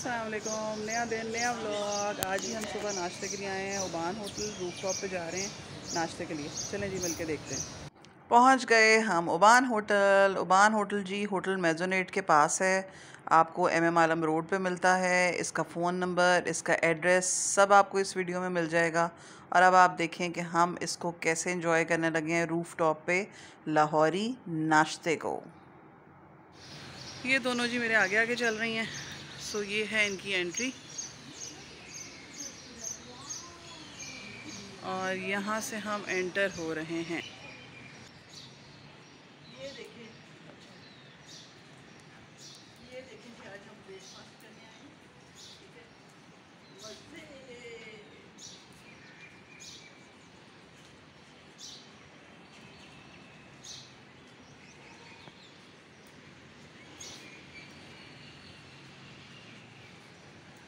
अस्सलाम वालेकुम। नया दिन नया व्लॉग। आज ही हम सुबह नाश्ते के लिए आए हैं उबान होटल। रूफटॉप पे जा रहे हैं नाश्ते के लिए। चलें जी मिलके देखते हैं। पहुंच गए हम उबान होटल। उबान होटल जी होटल मेजोनेट के पास है। आपको MM आलम रोड पे मिलता है। इसका फ़ोन नंबर, इसका एड्रेस सब आपको इस वीडियो में मिल जाएगा। और अब आप देखें कि हम इसको कैसे एंजॉय करने लगे हैं रूफटॉप पे लाहौरी नाश्ते को। ये दोनों जी मेरे आगे आगे चल रही हैं। सो ये है इनकी एंट्री और यहाँ से हम एंटर हो रहे हैं। ये देखें, ये देखें कि आज हम ब्रेकफास्ट करने आए हैं। ठीक है, मज़े।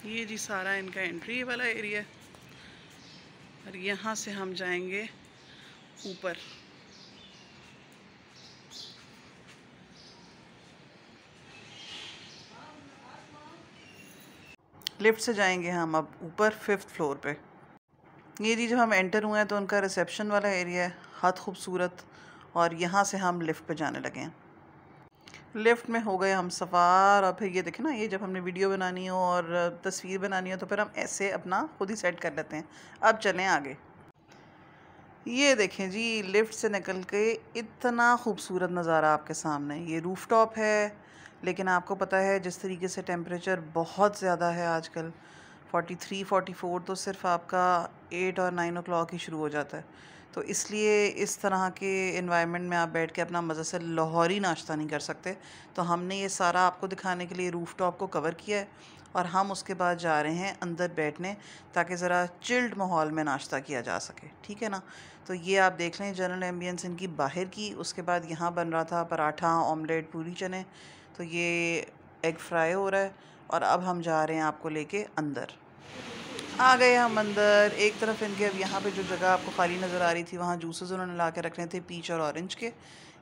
ये जी सारा इनका एंट्री वाला एरिया है और यहाँ से हम जाएंगे ऊपर। लिफ्ट से जाएंगे हम अब ऊपर 5th फ्लोर पे। ये जी जब हम एंटर हुए हैं तो उनका रिसेप्शन वाला एरिया है, हद खूबसूरत। और यहाँ से हम लिफ्ट पे जाने लगे हैं। लिफ्ट में हो गए हम सवार। और फिर ये देखें ना, ये जब हमने वीडियो बनानी हो और तस्वीर बनानी हो तो फिर हम ऐसे अपना खुद ही सेट कर लेते हैं। अब चलें आगे। ये देखें जी लिफ्ट से निकल के इतना खूबसूरत नज़ारा आपके सामने। ये रूफटॉप है, लेकिन आपको पता है जिस तरीके से टेम्परेचर बहुत ज़्यादा है आजकल, 43-44 तो सिर्फ आपका 8 और 9 o'clock ही शुरू हो जाता है। तो इसलिए इस तरह के इन्वायरमेंट में आप बैठ के अपना मज़े से लाहौरी नाश्ता नहीं कर सकते। तो हमने ये सारा आपको दिखाने के लिए रूफटॉप को कवर किया है और हम उसके बाद जा रहे हैं अंदर बैठने, ताकि ज़रा चिल्ड माहौल में नाश्ता किया जा सके। ठीक है ना। तो ये आप देख लें जनरल एम्बियंस इनकी बाहर की। उसके बाद यहाँ बन रहा था पराठा, ऑमलेट, पूरी चने। तो ये एग फ्राई हो रहा है और अब हम जा रहे हैं आपको लेके अंदर। आ गए हम अंदर। एक तरफ इनके अब यहाँ पे जो जगह आपको खाली नज़र आ रही थी वहाँ जूसेस उन्होंने ला के रखने थे, पीच और ऑरेंज के।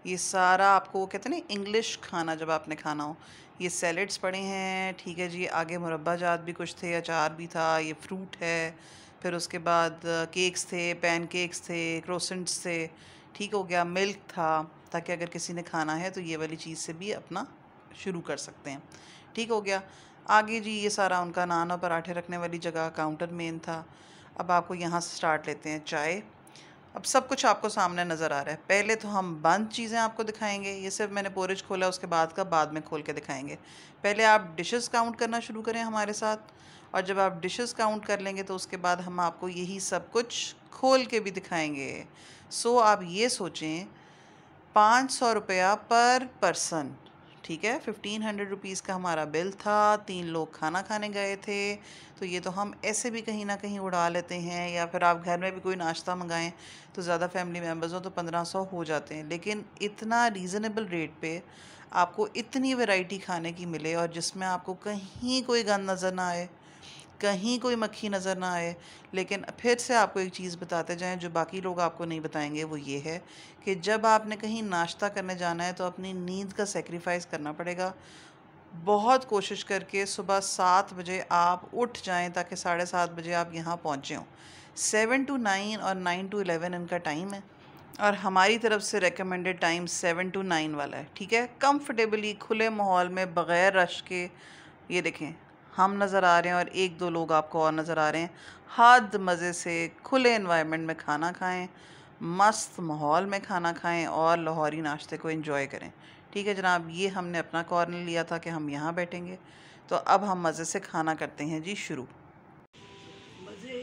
ये सारा आपको कहते हैं ना इंग्लिश खाना जब आपने खाना हो। ये सैलेड्स पड़े हैं। ठीक है जी, आगे मुरब्बा जात भी कुछ थे, अचार भी था, ये फ्रूट है। फिर उसके बाद केक्स थे, पैन केक्स थे, क्रोसेंट्स थे। ठीक हो गया, मिल्क था, ताकि अगर किसी ने खाना है तो ये वाली चीज़ से भी अपना शुरू कर सकते हैं। ठीक हो गया। आगे जी ये सारा उनका नान और पराठे रखने वाली जगह, काउंटर मेन था। अब आपको यहाँ से स्टार्ट लेते हैं चाय। अब सब कुछ आपको सामने नज़र आ रहा है। पहले तो हम बंद चीज़ें आपको दिखाएंगे। ये सिर्फ मैंने पोरिज खोला, उसके बाद का बाद में खोल के दिखाएंगे। पहले आप डिशेस काउंट करना शुरू करें हमारे साथ, और जब आप डिशेस काउंट कर लेंगे तो उसके बाद हम आपको यही सब कुछ खोल के भी दिखाएंगे। सो आप ये सोचें 500 रुपया पर पर्सन। ठीक है, 1500 रुपीज़ का हमारा बिल था। 3 लोग खाना खाने गए थे। तो ये तो हम ऐसे भी कहीं ना कहीं उड़ा लेते हैं, या फिर आप घर में भी कोई नाश्ता मंगाएं तो ज़्यादा फैमिली मेम्बर्स हो तो 1500 हो जाते हैं। लेकिन इतना रीज़नेबल रेट पे आपको इतनी वैरायटी खाने की मिले और जिसमें आपको कहीं कोई गंद नज़र ना आए, कहीं कोई मक्खी नज़र ना आए। लेकिन फिर से आपको एक चीज़ बताते जाएं जो बाकी लोग आपको नहीं बताएंगे, वो ये है कि जब आपने कहीं नाश्ता करने जाना है तो अपनी नींद का सेक्रीफाइस करना पड़ेगा। बहुत कोशिश करके सुबह 7 बजे आप उठ जाएं ताकि 7:30 बजे आप यहाँ पहुँचे हों। 7 to 9 और 9 to 11 इनका टाइम है और हमारी तरफ से रेकमेंडेड टाइम 7 to 9 वाला है। ठीक है, कंफर्टेबली खुले माहौल में बग़ैर रश के। ये देखें हम नज़र आ रहे हैं और 1-2 लोग आपको और नज़र आ रहे हैं। हद मज़े से खुले एनवायरनमेंट में खाना खाएं, मस्त माहौल में खाना खाएं और लाहौरी नाश्ते को एंजॉय करें। ठीक है जनाब, ये हमने अपना कॉर्नर लिया था कि हम यहाँ बैठेंगे। तो अब हम मज़े से खाना करते हैं जी शुरू। मज़े।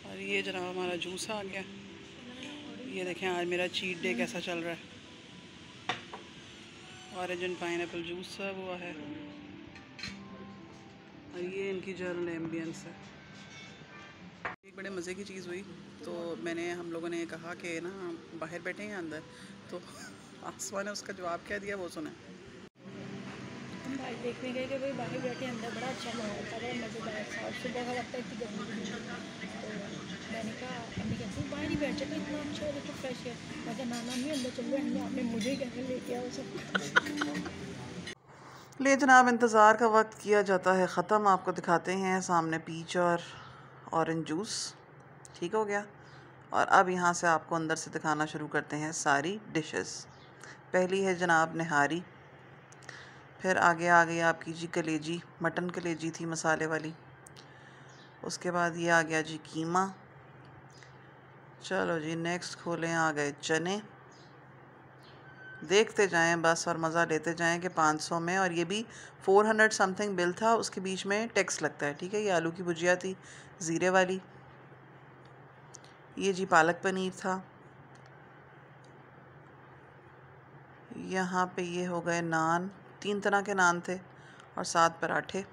और ये जनाब हमारा जूस आ गया। ये देखें आज मेरा चीट डे कैसा चल रहा है। ऑरेंज एंड पाइनएप्पल जूस सर्व हुआ है और ये इनकी जनरल एम्बियंस है। एक बड़े मज़े की चीज़ हुई तो हम लोगों ने कहा कि ना बाहर बैठे हैं अंदर, तो आसमा ने उसका जवाब क्या दिया वो सुने। हम बाहर देखने गए कि भाई बाहर बैठे अंदर बड़ा अच्छा माहौल था, बड़ा मज़ेदार था। और सुबह का लगता है कि गर्मी थी, तो मैंने कहा अम्मी कहती हूँ बाहर ही बैठ जाते, इतना अच्छा देखो फ्रेश है। मैं कहा नाना नहीं अंदर चल रहे, हमने आपने मुझे ही कहने लेके आओ सब। ले जनाब, इंतज़ार का वक्त किया जाता है ख़त्म। आपको दिखाते हैं सामने पीच और ऑरेंज जूस। ठीक हो गया। और अब यहाँ से आपको अंदर से दिखाना शुरू करते हैं सारी डिशेस। पहली है जनाब निहारी, फिर आगे आ गई आपकी जी कलेजी, मटन कलेजी थी मसाले वाली। उसके बाद ये आ गया जी कीमा। चलो जी नेक्स्ट खोलें, आ गए चने। देखते जाएं बस और मज़ा लेते जाएं कि 500 में, और ये भी 400 समथिंग बिल था, उसके बीच में टैक्स लगता है। ठीक है, ये आलू की भुजिया थी ज़ीरे वाली। ये जी पालक पनीर था। यहाँ पे ये हो गए नान, 3 तरह के नान थे और 7 पराठे।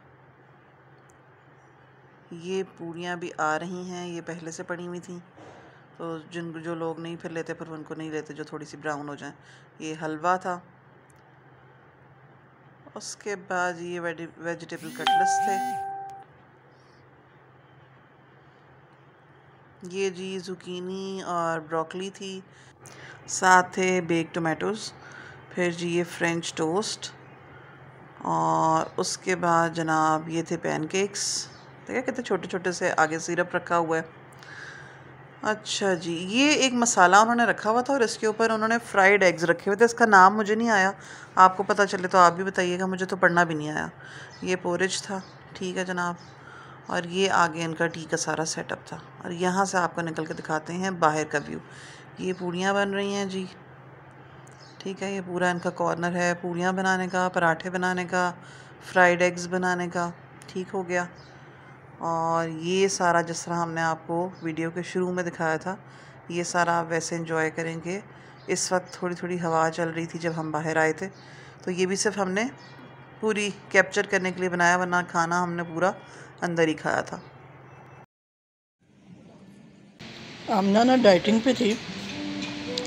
ये पूड़ियाँ भी आ रही हैं, ये पहले से पड़ी हुई थी, तो जो लोग नहीं फिर लेते फिर उनको नहीं लेते, जो थोड़ी सी ब्राउन हो जाए। ये हलवा था। उसके बाद ये वेजिटेबल कटलेट्स थे। ये जी जुकीनी और ब्रोकली थी, साथ थे बेक टोमेटोज़। फिर जी ये फ्रेंच टोस्ट, और उसके बाद जनाब ये थे पैनकेक्स। देखिए कितने छोटे छोटे से, आगे सिरप रखा हुआ है। अच्छा जी, ये एक मसाला उन्होंने रखा हुआ था और इसके ऊपर उन्होंने फ्राइड एग्स रखे हुए थे। इसका नाम मुझे नहीं आया, आपको पता चले तो आप भी बताइएगा, मुझे तो पढ़ना भी नहीं आया। ये पोरिज था। ठीक है जनाब। और ये आगे इनका टी का सारा सेटअप था। और यहाँ से आपको निकल के दिखाते हैं बाहर का व्यू। ये पूड़ियाँ बन रही हैं जी। ठीक है, ये पूरा इनका कॉर्नर है पूड़ियाँ बनाने का, पराठे बनाने का, फ्राइड एग्स बनाने का। ठीक हो गया। और ये सारा जिस तरह हमने आपको वीडियो के शुरू में दिखाया था, ये सारा आप वैसे एंजॉय करेंगे। इस वक्त थोड़ी थोड़ी हवा चल रही थी जब हम बाहर आए थे, तो ये भी सिर्फ हमने पूरी कैप्चर करने के लिए बनाया, वरना खाना हमने पूरा अंदर ही खाया था। आमना ना डाइटिंग पे थी,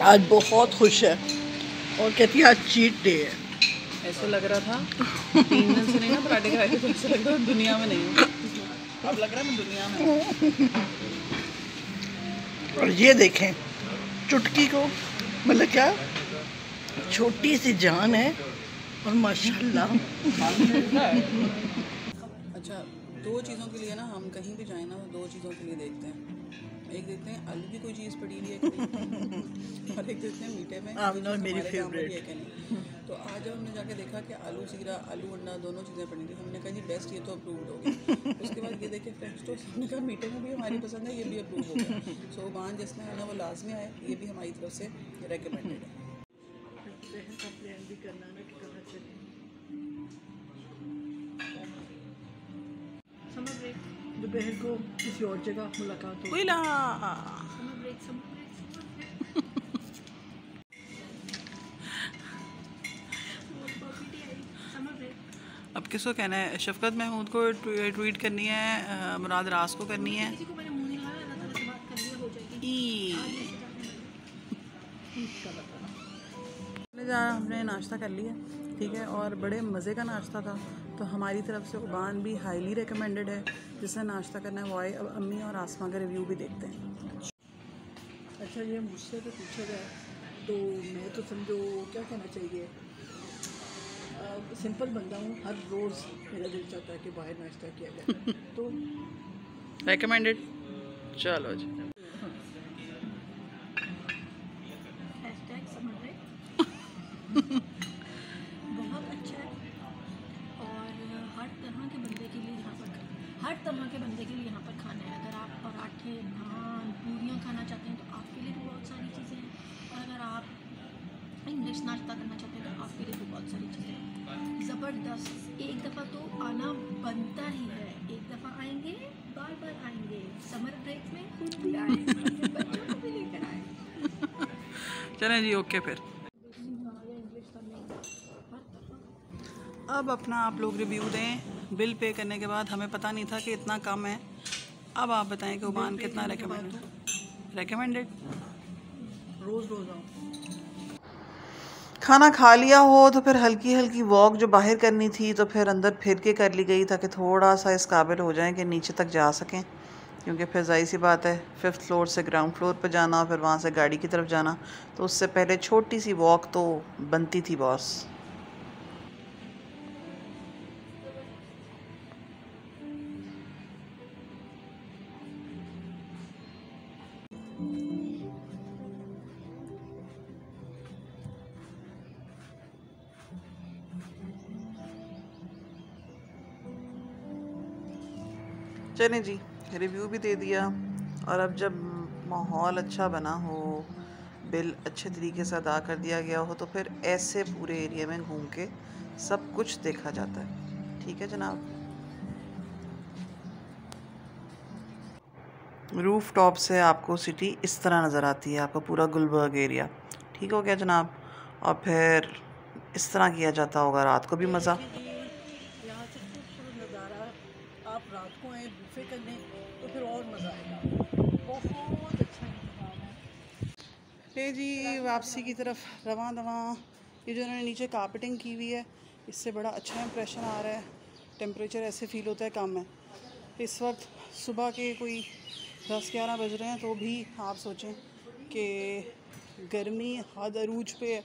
आज बहुत खुश है और कहती है आज चीट डे है। ऐसे लग रहा था 3 दिन से नहीं ना पराठे खाए थे, तो ऐसा लग रहा था दुनिया में नहीं हूँ। अब लग रहा है मैं दुनिया में हूँ। और ये देखें चुटकी को, मतलब क्या छोटी सी जान है और माशाल्लाह। अच्छा, 2 चीज़ों के लिए ना हम कहीं भी जाएं ना, तो 2 चीज़ों के लिए देखते हैं। एक देखते हैं आलू की कोई चीज़ पड़ी हुई है कि नहीं, और एक देखते हैं मीठे में मेरी फेवरेट है कि नहीं। तो आज जब हमने जाके देखा कि आलू सीरा, आलू अंडा दोनों चीज़ें पड़ी थी, हमने कहा जी बेस्ट, ये तो अप्रूव्ड हो गया। उसके बाद ये देखे फ्रेंच टोस्ट, हमने कहा मीठे में भी हमारी पसंद है, ये भी अप्रूव हो गया। सो उबान जिसमें है ना वो लाजमी आए, ये भी हमारी तरफ से रेकमेंडेड है। समर ब्रेक, दोपहर को किसी और जगह मुलाकात हो। Summer break, summer break, summer break. अब किसको कहना है? शफकत महमूद को ट्वीट करनी है, मुराद रास को करनी है। किसी को मैंने मुंह नहीं लगाया ना, तो बात कर लिया हो जाएगी। हमने नाश्ता कर लिया, ठीक है, और बड़े मज़े का नाश्ता था। तो हमारी तरफ से उबान भी हाईली रिकमेंडेड है। जिसने नाश्ता करना है वो आए। अब अम्मी और आसमा का रिव्यू भी देखते हैं। अच्छा, ये मुझसे तो पूछा जाए तो मैं तो समझो क्या कहना चाहिए, सिंपल बंदा हूँ, हर रोज़ मेरा दिल चाहता है कि बाहर नाश्ता किया जाए। तो रिकमेंडेड। चलो जी। समर ब्रेक बहुत अच्छा है, और हर तरह के बंदे के लिए यहाँ पर यहाँ पर खाना है। अगर आप पराठे, नान, पूरियाँ खाना चाहते हैं तो आपके लिए भी बहुत सारी चीज़ें हैं, और अगर आप इंग्लिश नाश्ता करना चाहते हैं तो आपके लिए भी बहुत सारी चीज़ें हैं। ज़बरदस्त। एक दफ़ा तो आना बनता ही है, एक दफ़ा आएंगे बार बार आएंगे। समर ब्रेक में खुद भी आए, अपने बच्चों को भी लेकर आए। चलें जी, ओके फिर। अब अपना आप लोग रिव्यू दें। बिल पे करने के बाद हमें पता नहीं था कि इतना कम है। अब आप बताएं कि उबान कितना रेकमेंडेड। रोज़ आऊँ। खाना खा लिया हो तो फिर हल्की हल्की वॉक जो बाहर करनी थी तो फिर अंदर फिर के कर ली गई, ताकि थोड़ा सा इस काबिल हो जाएं कि नीचे तक जा सकें। क्योंकि फिर जाहिर सी बात है 5th फ्लोर से ग्राउंड फ्लोर पर जाना, फिर वहाँ से गाड़ी की तरफ जाना, तो उससे पहले छोटी सी वॉक तो बनती थी बॉस। चलें जी, रिव्यू भी दे दिया, और अब जब माहौल अच्छा बना हो, बिल अच्छे तरीके से अदा कर दिया गया हो, तो फिर ऐसे पूरे एरिया में घूम के सब कुछ देखा जाता है। ठीक है जनाब। रूफ टॉप से आपको सिटी इस तरह नज़र आती है, आपका पूरा गुलबर्ग एरिया। ठीक हो गया जनाब। और फिर इस तरह किया जाता होगा रात को भी मज़ा। यहाँ से खूबसूरत नज़ारा, आप रात को आए बुफे करने तो फिर और मज़ा आएगा। बहुत अच्छा इंतज़ाम है। ले जी वापसी की तरफ रवां दवां। ये जो उन्होंने नीचे कारपेटिंग की हुई है, इससे बड़ा अच्छा इंप्रेशन आ रहा है। टेम्परेचर ऐसे फ़ील होता है कम है। इस वक्त सुबह के कोई 10-11 बज रहे हैं, तो भी आप सोचें कि गर्मी हद अरूज पे है।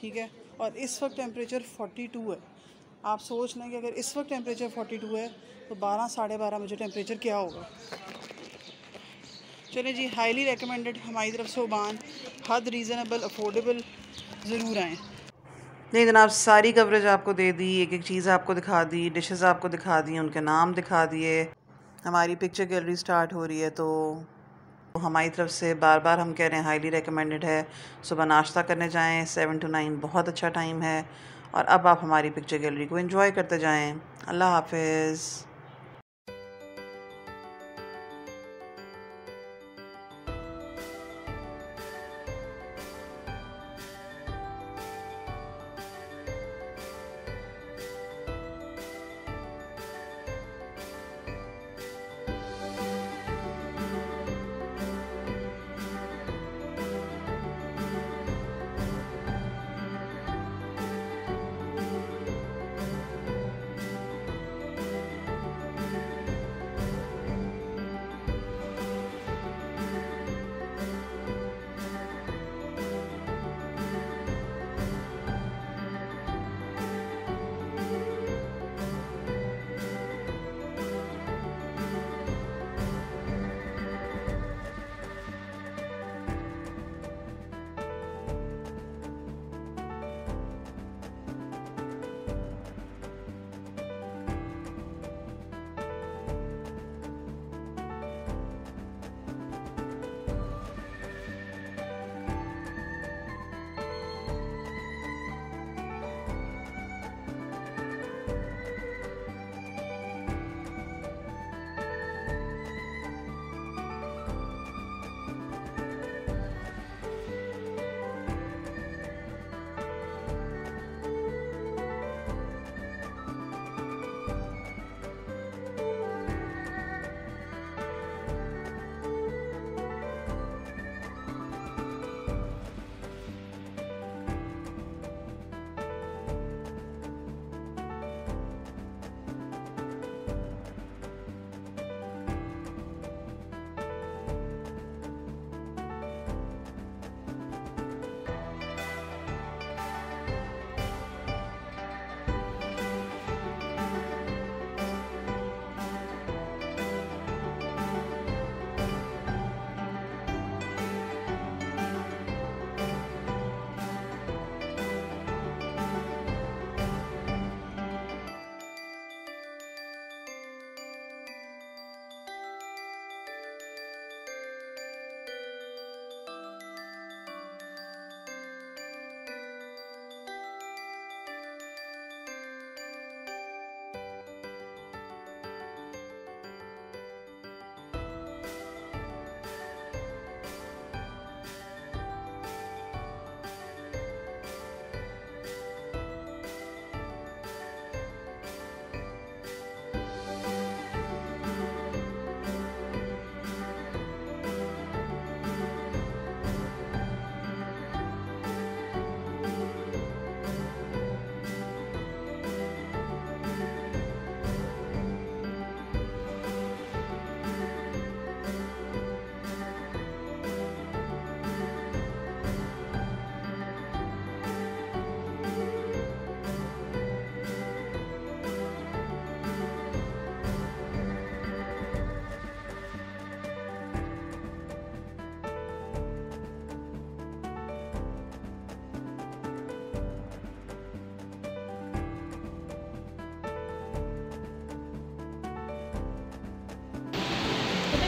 ठीक है, और इस वक्त टेम्परेचर 42 है। आप सोच लें कि अगर इस वक्त टेम्परेचर 42 है तो 12-12:30 बजे टेम्परेचर क्या होगा। चलें जी, हाईली रेकमेंडेड हमारी तरफ से ओमान। हद रीज़नेबल, अफोर्डेबल, ज़रूर आएँ। नहीं जनाब, सारी कवरेज आपको दे दी, एक एक चीज़ आपको दिखा दी, डिशेस आपको दिखा दी, उनके नाम दिखा दिए। हमारी पिक्चर गैलरी स्टार्ट हो रही है, तो हमारी तरफ से बार बार हम कह रहे हैं हाईली रिकमेंडेड है। सुबह नाश्ता करने जाएं, 7 to 9 बहुत अच्छा टाइम है। और अब आप हमारी पिक्चर गैलरी को एंजॉय करते जाएं। अल्लाह हाफिज़।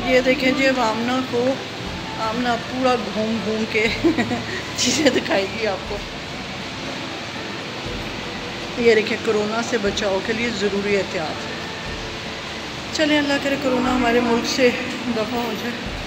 ये देखें जी, अब आमना पूरा घूम घूम के चीज़ें दिखाएगी आपको। ये देखें, कोरोना से बचाव के लिए ज़रूरी एहतियात है। चलें, अल्लाह करे कोरोना हमारे मुल्क से दफ़ा हो जाए।